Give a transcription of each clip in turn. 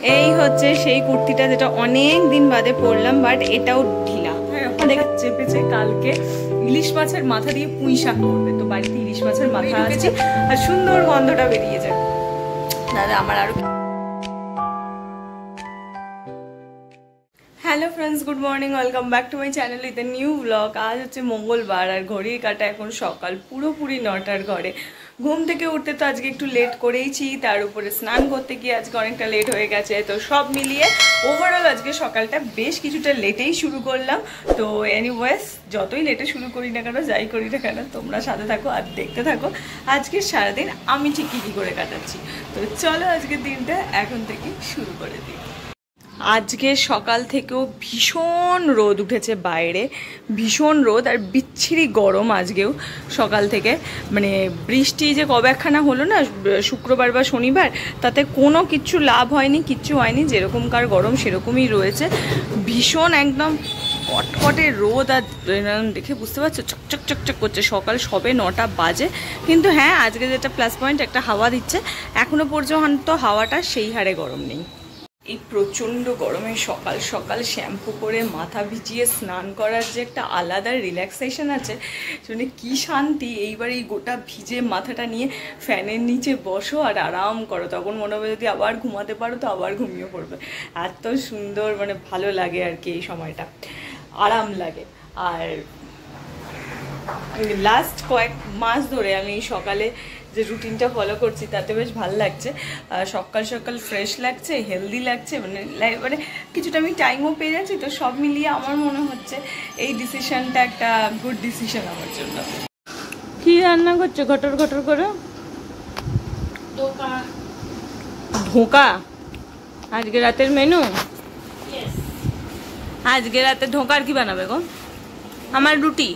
এই হচ্ছে সেই কুর্তিটা যেটা অনেক দিন বাদে পরলাম, বাট এটাও ঢিলা। চেপেছে কালকে ইলিশ মাছের মাথা দিয়ে পুঁই শাক করবে, তো বাড়িতে ইলিশ মাছের মাথা আছে আর সুন্দর গন্ধটা বেরিয়ে যায়। দাদা আমার আরো hello friends, good morning, welcome back to my channel with a new blog. আজ হচ্ছে মঙ্গলবার আর ঘড়ির কাঁটা এখন সকাল পুরোপুরি 9টার ঘরে। ঘুম থেকে উঠতে তো আজকে একটু লেট করেইছি, তার উপরে স্নান করতে গিয়ে আজকে অনেকটা লেট হয়ে গেছে। তো সব মিলিয়ে ওভারঅল আজকে সকালটা বেশ কিছুটা লেটেই শুরু করলাম। তো এনিওয়েজ, যতই লেটে শুরু করি না কেন, যাই করি না কেন, তোমরা সাথে থাকো আর দেখতে থাকো আজকে সারাদিন আমি ঠিক কী করে কাটাচ্ছি। তো চলো আজকের দিনটা এখন থেকে শুরু করে দিই। আজকে সকাল থেকেও ভীষণ রোদ উঠেছে বাইরে, ভীষণ রোদ আর বিচ্ছিরি গরম আজকেও সকাল থেকে। মানে বৃষ্টি যে কবে একখানা হলো না শুক্রবার বা শনিবার, তাতে কোনো কিচ্ছু লাভ হয়নি, কিচ্ছু হয়নি। যেরকমকার গরম সেরকমই রয়েছে, ভীষণ একদম কটকটে রোদ। আর দেখে বুঝতে পারছো চকচক চকচক করছে। সকাল সবে 9টা বাজে, কিন্তু হ্যাঁ আজকে যেটা প্লাস পয়েন্ট, একটা হাওয়া দিচ্ছে। এখনো পর্যন্ত হাওয়াটা সেই হারে গরম নেই। এই প্রচণ্ড গরমে সকাল সকাল শ্যাম্পু করে মাথা ভিজিয়ে স্নান করার যে একটা আলাদা রিল্যাক্সেশন আছে, শুনে কি শান্তি। এইবার এই গোটা ভিজে মাথাটা নিয়ে ফ্যানের নিচে বসো আর আরাম করো, তখন মনে হবে যদি আবার ঘুমাতে পারো তো আবার ঘুমিয়ে পড়বে। এত সুন্দর মানে ভালো লাগে আর কি, এই সময়টা আরাম লাগে। আর লাস্ট কয়েক মাস ধরে আমি সকালে যে রুটিনটা ফলো করছি তাতে বেশ ভালো লাগছে। সকাল সকাল ফ্রেশ লাগছে, হেলদি লাগছে, মানে কিছুটা আমি টাইমও পেয়ে যাচ্ছি। তো সব মিলিয়ে আমার মনে হচ্ছে এই ডিসিশনটা একটা গুড ডিসিশন আমার জন্য। কি রান্না করছো ঘটর ঘটর করে? ধোকা আজকে রাতের মেনু? আজকে রাতে ধোকার কি বানাবে গো? আমার রুটি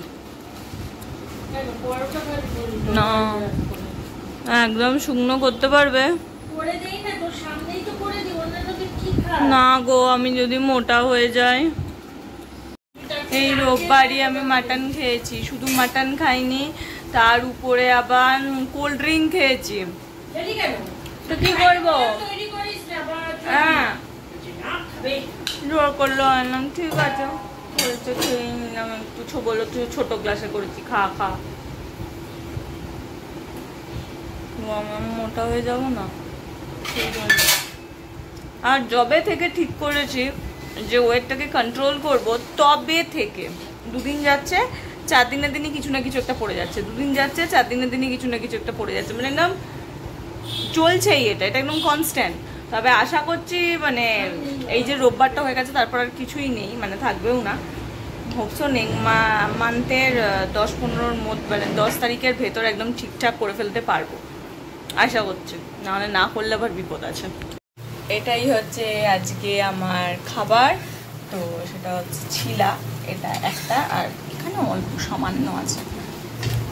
না, একদম শুকনো করতে পারবে না গো? আমি যদি মোটা হয়ে যাই। এই রোববারই আমি মাটন খেয়েছি, শুধু মাটন খাইনি, তার উপরে আবার কোল্ড ড্রিঙ্ক খেয়েছি। তো কি করবো? হ্যাঁ জোর করলো আনলাম, ঠিক আছে বলছে খেয়ে নিলাম একটু। বলো তুই ছোট গ্লাসে করেছি, খা খা। আমার মোটা হয়ে যাবো না। আর যবে থেকে ঠিক করেছি যে ওয়েটটাকে কন্ট্রোল করব, তবে থেকে 2 দিন যাচ্ছে, 4 দিনের দিনই কিছু না কিছু একটা পড়ে যাচ্ছে, 2 দিন যাচ্ছে, 4 দিনের দিনই কিছু না কিছু একটা পড়ে যাচ্ছে। মানে একদম চলছেই, এটা একদম কনস্ট্যান্ট। তবে আশা করছি মানে এই যে রোববারটা হয়ে গেছে তারপর আর কিছুই নেই, মানে থাকবেও না। হোপসো মান্থের 10-15 মধ্যে, মানে 10 তারিখের ভেতর একদম ঠিকঠাক করে ফেলতে পারবো আশা করছি, নাহলে না করলে আবার বিপদ আছে। এটাই হচ্ছে আজকে আমার খাবার। তো সেটা হচ্ছে ছিলা, এটা একটা, আর এখানে অল্প সামান্য আছে,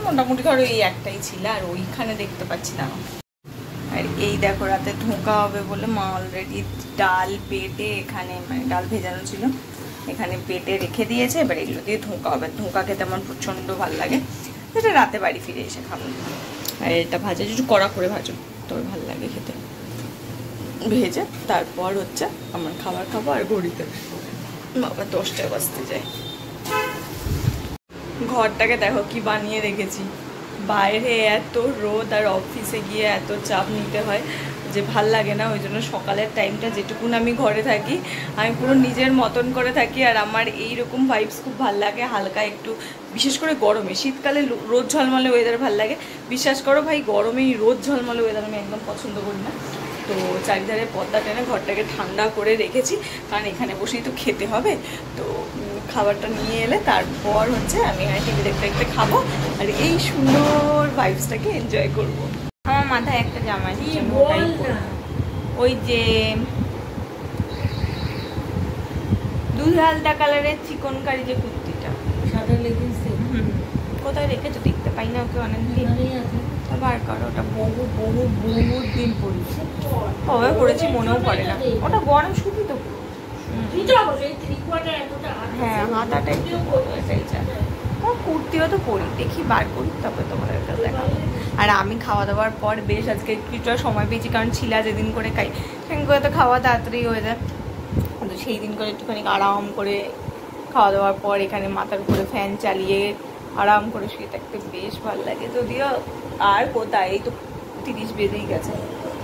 মোটামুটি ধরো এই একটাই ছিল। আর ওইখানে দেখতে পাচ্ছি না। আর এই দেখো রাতে ধোঁকা হবে বলে মা অলরেডি ডাল বেটে এখানে, মানে ডাল ভেজানো ছিল এখানে বেটে রেখে দিয়েছে। এবার এগুলো দিয়ে ধোঁকা হবে। ধোঁকা খেতে আমার প্রচণ্ড ভালো লাগে, যেটা রাতে বাড়ি ফিরে এসে খাবো। আর এটা ভাজা একটু কড়া করে ভাজো, তবে ভালো লাগে খেতে। ভেজে তারপর হচ্ছে আমার খাবার খাবো। আর ঘড়িতে বাবা 10টা বাজতে যায়। ঘরটাকে দেখো কি বানিয়ে রেখেছি। বাইরে এত রোদ আর অফিসে গিয়ে এত চাপ নিতে হয় যে ভাল লাগে না। ওই জন্য সকালের টাইমটা যেটুকুন আমি ঘরে থাকি আমি পুরো নিজের মতন করে থাকি। আর আমার এইরকম ভাইবস খুব ভাল লাগে, হালকা একটু, বিশেষ করে গরমে। শীতকালে রোদ ঝলমলে ওয়েদার ভাল লাগে, বিশ্বাস করো ভাই। গরমে এই রোদ ঝলমলে ওয়েদার আমি একদম পছন্দ করি না। তো চারিধারে পর্দা টেনে ঘরটাকে ঠান্ডা করে রেখেছি, কারণ এখানে বসেই তো খেতে হবে। তো খাবারটা নিয়ে এলে তারপর হচ্ছে আমি টিভি দেখতে দেখতে খাবো আর এই সুন্দর ভাইবসটাকে এনজয় করবো। আমার মাথায় একটা জামা এসেছে, ওই যে দুধ হালদা কালারের চিকনকারি যে কুর্তিটা, সাদা লেগিংস। কোথায় রেখেছো দেখতে পাই না ওকে অনেকদিন। বার করো, ওটা বহু বহু বহুত দিন পড়েছি, কবে পড়েছি মনেও পড়ে না। ওটা গরম সুতি তো, হ্যাঁ হাতাটা একটু এটাই চাই। কুর্তিও তো পরি, দেখি বার করি তারপরে তোমাদের কাছে দেখাবো। আর আমি খাওয়া দাওয়ার পর বেশ আজকে কিছুটা সময় পেয়েছি, কারণ ছিলা যেদিন করে খাই করে তো খাওয়া তাড়াতাড়ি হয়ে যায়, কিন্তু সেই দিন করে একটুখানি আরাম করে খাওয়া দাওয়ার পর এখানে মাথার উপরে ফ্যান চালিয়ে আরাম করে শুয়ে থাকতে বেশ ভালো লাগে। যদিও আর কোথায়, এই তো 30 বেজেই গেছে,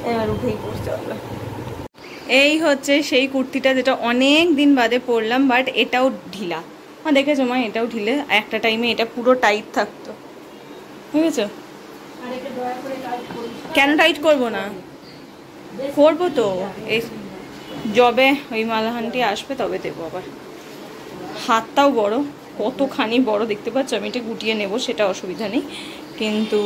এবার উঠেই পড়তে হবে। এই হচ্ছে সেই কুর্তিটা যেটা অনেক দিন বাদে পরলাম, বাট এটাও ঢিলা। দেখেছো মা, এটাও ঢিলে। একটা টাইমে এটা পুরো টাইট থাকতো, বুঝেছো? কেন টাইট করবো না, করবো তো। এই যবে ওই মালাহানটি আসবে তবে দেবো। আবার হাতটাও বড়, কতখানি বড় দেখতে পাচ্ছ। আমি এটা গুটিয়ে নেব, সেটা অসুবিধা নেই, কিন্তু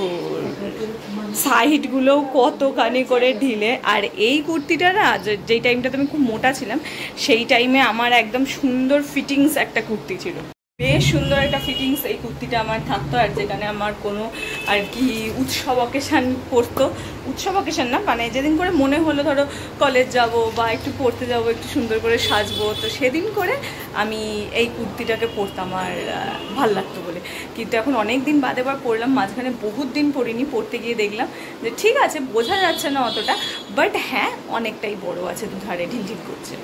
সাইডগুলোও কতখানি করে ঢিলে। আর এই কুর্তিটা না, যেই টাইমটাতে আমি খুব মোটা ছিলাম, সেই টাইমে আমার একদম সুন্দর ফিটিংস একটা কুর্তি ছিল, বেশ সুন্দর একটা ফিটিংস এই কুর্তিটা আমার থাকতো। আর যেখানে আমার কোনো আর কি উৎসব অকেশান পড়তো, উৎসব অকেশান না মানে যেদিন করে মনে হলো ধরো কলেজ যাব বা একটু পড়তে যাব, একটু সুন্দর করে সাজবো, তো সেদিন করে আমি এই কুর্তিটাকে পরতাম আর ভাল লাগতো বলে। কিন্তু এখন অনেক দিন বাদে বার পরলাম, মাঝখানে বহুত দিন পরিনি, পরতে গিয়ে দেখলাম যে ঠিক আছে বোঝা যাচ্ছে না অতটা, বাট হ্যাঁ অনেকটাই বড় আছে, দুধারে ঢিলঢিল করছে।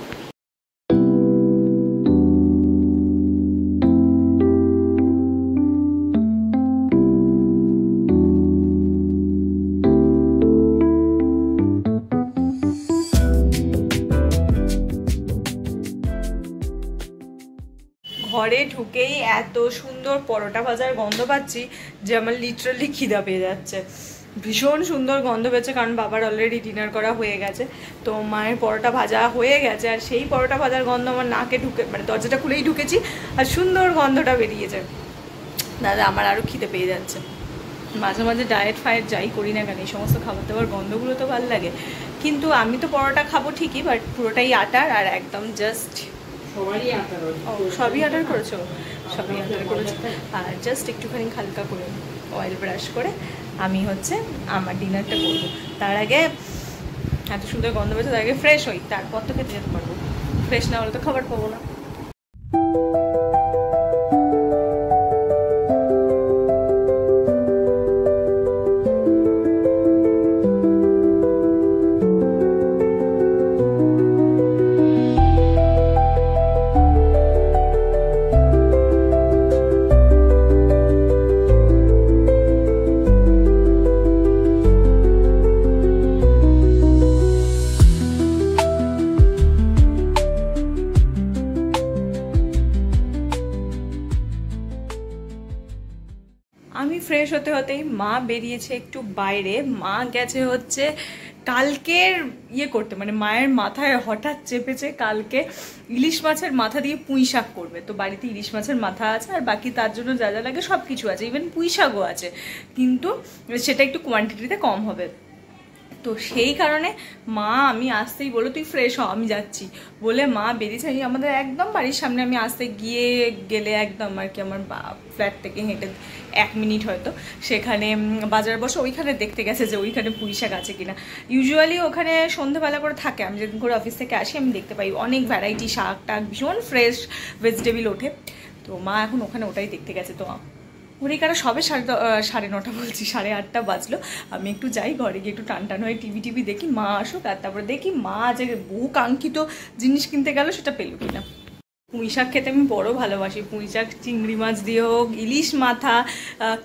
ঘরে ঢুকেই এত সুন্দর পরোটা ভাজার গন্ধ পাচ্ছি যে আমার লিটারালি খিদা পেয়ে যাচ্ছে। ভীষণ সুন্দর গন্ধ পেয়েছে, কারণ বাবার অলরেডি ডিনার করা হয়ে গেছে, তো মায়ের পরোটা ভাজা হয়ে গেছে। আর সেই পরোটা ভাজার গন্ধ আমার নাকে ঢুকে, মানে দরজাটা খুলেই ঢুকেছি আর সুন্দর গন্ধটা বেরিয়েছে। দাদা আমার আরও খিদে পেয়ে যাচ্ছে। মাঝে মাঝে ডায়েট ফায়েট যাই করি না কেন, এই সমস্ত খাবার দাবার গন্ধগুলো তো ভালো লাগে, কিন্তু আমি তো পরোটা খাবো ঠিকই, বাট পুরোটাই আটার আর একদম জাস্ট সবই অর্ডার করেছো, সবই অর্ডার করেছো। আর জাস্ট একটুখানি হালকা করে অয়েল ব্রাশ করে আমি হচ্ছে আমার ডিনারটা করবো। তার আগে এত সুন্দর গন্ধ পেয়েছে, তার আগে ফ্রেশ হই, তারপর তো খেতে যেতে পারবো। ফ্রেশ না হলে তো খাবার পাবো না। আমি ফ্রেশ হতে হতেই মা বেরিয়েছে একটু বাইরে। মা গেছে হচ্ছে কালকের করতে, মানে মায়ের মাথায় হঠাৎ চেপেছে কালকে ইলিশ মাছের মাথা দিয়ে পুঁই শাক করবে। তো বাড়িতে ইলিশ মাছের মাথা আছে, আর বাকি তার জন্য যা যা লাগে সব কিছু আছে, ইভেন পুঁই শাকও আছে, কিন্তু সেটা একটু কোয়ান্টিটিতে কম হবে। তো সেই কারণে মা আমি আসতেই বলো তুই ফ্রেশ হ আমি যাচ্ছি বলে মা বেরিয়েছে। আমাদের একদম বাড়ির সামনে, আমি আসতে গেলে একদম আর কি আমার ফ্ল্যাট থেকে হেঁটে 1 মিনিট হয়তো, সেখানে বাজার বসে, ওইখানে দেখতে গেছে যে ওইখানে পুঁই শাক আছে কিনা। ইউজুয়ালি ওখানে সন্ধ্যেবেলা করে থাকে, আমি যেদিন করে অফিস থেকে আসি আমি দেখতে পাই অনেক ভ্যারাইটি শাক টাক, ভীষণ ফ্রেশ ভেজিটেবল ওঠে। তো মা এখন ওখানে ওটাই দেখতে গেছে। তো ঘড়ি কাটা সবে 9:30 বলছি, 8:30 বাজলো। আমি একটু যাই ঘরে গিয়ে একটু টান হয়ে টিভি দেখি, মা আসুক, আর তারপরে দেখি মা যে বহু কাঙ্ক্ষিত জিনিস কিনতে গেল সেটা পেলো কিনা। পুঁই শাক খেতে আমি বড় ভালোবাসি। পুঁই শাক চিংড়ি মাছ দিয়ে হোক, ইলিশ মাথা,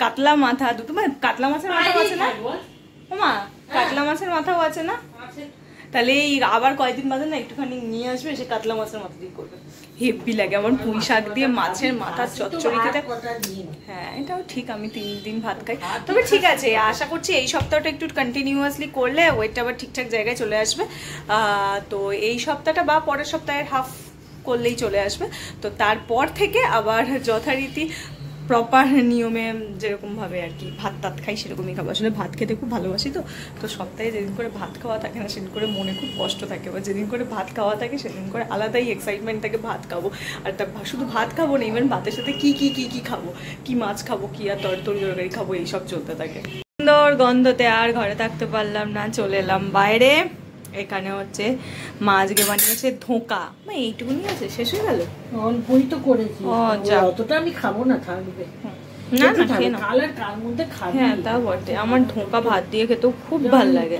কাতলা মাথা, দুটো, মানে কাতলা মাছের মাথাও আছে না মা? কাতলা মাছের মাথাও আছে না? তাহলে এই আবার কয়েকদিন বাদে না একটুখানি নিয়ে আসবে, সে কাতলা মাছের মাথা দিয়ে করবে, হেব্বি লাগে আমার পুঁই শাক দিয়ে মাছের মাথার চচ্চড়ি খেতে। হ্যাঁ এটাও ঠিক, আমি 3 দিন ভাত খাই। তবে ঠিক আছে, আশা করছি এই সপ্তাহটা একটু কন্টিনিউয়াসলি করলে ওয়েটটা আবার ঠিকঠাক জায়গায় চলে আসবে। তো এই সপ্তাহটা বা পরের সপ্তাহের হাফ করলেই চলে আসবে। তো তারপর থেকে আবার যথারীতি প্রপার নিয়মে যেরকমভাবে আর কি ভাত টাত খাই সেরকমই খাবো। আসলে ভাত খেতে খুব ভালোবাসি, তো সপ্তাহে যেদিন করে ভাত খাওয়া থাকে না সেদিন করে মনে খুব কষ্ট থাকে, বা যেদিন করে ভাত খাওয়া থাকে সেদিন করে আলাদাই এক্সাইটমেন্ট থাকে ভাত খাবো। আর তা শুধু ভাত খাবো না, ইভেন ভাতের সাথে কি খাবো, কি মাছ খাবো, কি আর তরকারি খাবো, এইসব চলতে থাকে। সুন্দর গন্ধতে আর ঘরে থাকতে পারলাম না, চলে এলাম বাইরে। এখানে হচ্ছে মা আজকে বানিয়েছে ধোঁকা, এইটুকুনি আছে, শেষ হয়ে গেল। অল্পই তো করেছি, অতটা আমি খাবো না, থাকবে। না না খেয়ে নাও। হ্যাঁ তা বটে, আমার ধোঁকা ভাত দিয়ে খেতেও খুব ভাল লাগে।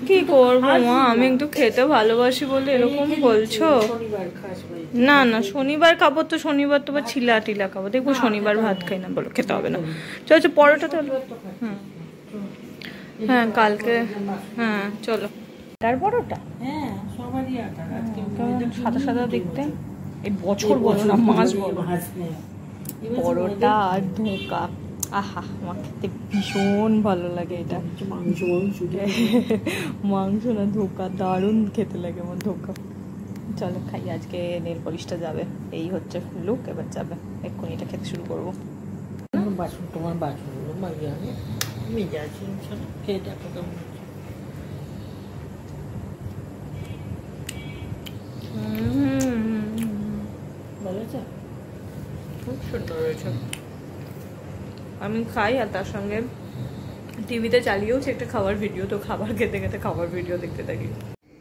কি করবো মা, আমি একটু খেতে ভালোবাসি বলে এরকম বলছো? না না শনিবার খাবো তো, শনিবার তো ছিলা টিলা খাবো, দেখবো শনিবার ভাত খাই না বলো, খেতে হবে না। চলো পরোটা তো হ্যাঁ হ্যাঁ কালকে হ্যাঁ চলো। আটার পরোটা সাদা সাদা দেখতে, এই বছর বলো না মাস বলো, পরোটা আর ধোঁকা, আহা আমার খেতে ভীষণ ভালো লাগে এটা। মাংস না ধোঁকা, দারুণ খেতে লাগে আমার ধোঁকা। চলো খাই, আজকে নেল পলিশটা যাবে, এই হচ্ছে লুক, এবার যাবে এক্ষুনি এটা খেতে শুরু করবো। বাসন তোমার বাসনগুলো মাঝে আমি মেজে আছি, খেয়ে দেখো কেমন হচ্ছে। ভালো আছে, খুব সুন্দর হয়েছে। আমি খাই আর তার সঙ্গে টিভিতে চালিয়েওছি একটা খাবার ভিডিও, তো খাবার খেতে খেতে খাবার ভিডিও দেখতে থাকি।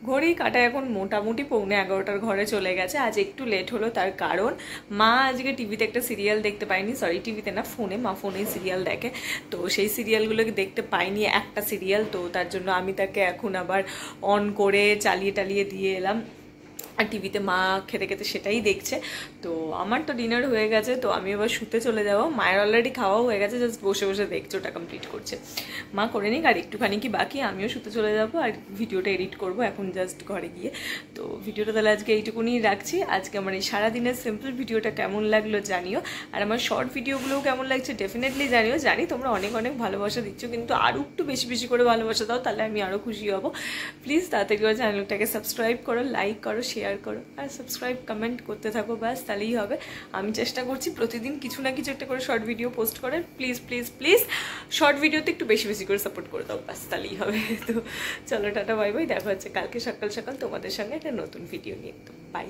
ঘড়ি কাটা এখন মোটামুটি 11:45 ঘরে চলে গেছে। আজ একটু লেট হলো, তার কারণ মা আজকে টিভিতে একটা সিরিয়াল দেখতে পায়নি, সরি টিভিতে না ফোনে, মা ফোনেই সিরিয়াল দেখে, তো সেই সিরিয়ালগুলোকে দেখতে পাইনি একটা সিরিয়াল, তো তার জন্য আমি তাকে এখন আবার অন করে চালিয়ে টালিয়ে দিয়ে এলাম, আর টিভিতে মা খেতে খেতে সেটাই দেখছে। তো আমার তো ডিনার হয়ে গেছে, তো আমি এবার শুতে চলে যাবো। মায়ের অলরেডি খাওয়াও হয়ে গেছে, জাস্ট বসে বসে দেখছে, ওটা কমপ্লিট করছে। মা করে নিক, আর একটুখানি কি বাকি, আমিও শুতে চলে যাবো আর ভিডিওটা এডিট করব এখন জাস্ট ঘরে গিয়ে। তো ভিডিওটা তাহলে আজকে এইটুকুনি রাখছি। আজকে আমার এই সারাদিনের সিম্পল ভিডিওটা কেমন লাগলো জানিও, আর আমার শর্ট ভিডিওগুলোও কেমন লাগছে ডেফিনেটলি জানিও। জানি তোমরা অনেক অনেক ভালোবাসা দিচ্ছ, কিন্তু আরও একটু বেশি বেশি করে ভালোবাসা দাও, তাহলে আমি আরও খুশি হব। প্লিজ তাড়াতাড়ি করে চ্যানেলটাকে সাবস্ক্রাইব করো, লাইক করো, শেয়ার করো, আর সাবস্ক্রাইব কমেন্ট করতে থাকো, ব্যাস তাহলেই হবে। আমি চেষ্টা করছি প্রতিদিন কিছু না কিছু একটা করে শর্ট ভিডিও পোস্ট করার। প্লিজ প্লিজ প্লিজ শর্ট ভিডিওতে একটু বেশি বেশি করে সাপোর্ট করে দাও, ব্যাস তাহলেই হবে। তো চলো টাটা বাই বাই, দেখা হচ্ছে কালকে সকাল সকাল তোমাদের সঙ্গে একটা নতুন ভিডিও নিয়ে। তো বাই।